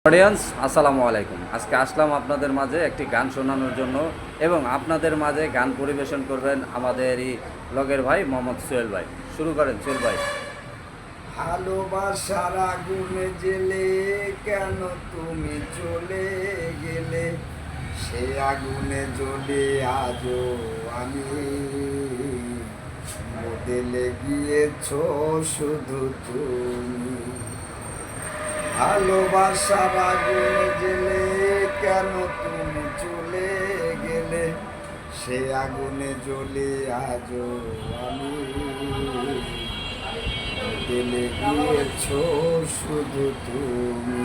Audience আসসালামু আলাইকুম। আজকে আসলাম আপনাদের মাঝে একটি গান শোনানোর জন্য এবং আপনাদের মাঝে গান পরিবেশন করবেন আমাদেরই লগের ভাই মোহাম্মদ সোহেল ভাই। শুরু করেন সোহেল ভাই। ভালোবাসার আগুনে জেলে কেন তুমি চলে গেলে, সে আগুনে জ্বলে আজও আমি বদলে গিয়েছ শুধু তুমি। ভালোবাসার আগুনে জেলে কেন তুমি চলে গেলে, সে আগুনে জ্বলে আজও আমি বদলে গিয়েছ শুধু তুমি।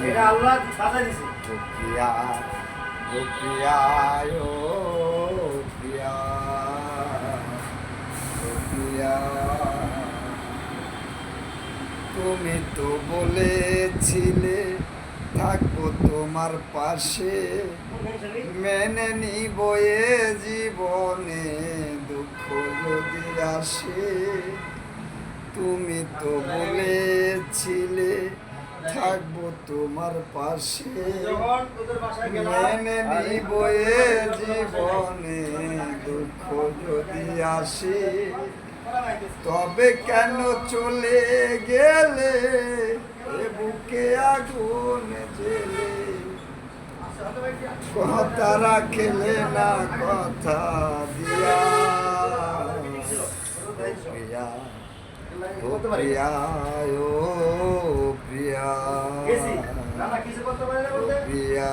প্রিয়া ও প্রিয়া ও প্রিয়া ও প্রিয়া, তুমি তো বলেছিলে থাকবো তোমার পাশে, মেনে নিব এ জীবনে দুঃখ যদি আসে। তুমি তো বলেছিলে থাকবো তোমার পাশে, মেনে নিব এ জীবনে দুঃখ যদি আসে। তবে কেন চলে গেলে এ বুকে আগুন জেলে, কথা রাখলে না কথা দিয়া। প্রিয়া ও প্রিয়া ও প্রিয়া ও প্রিয়া।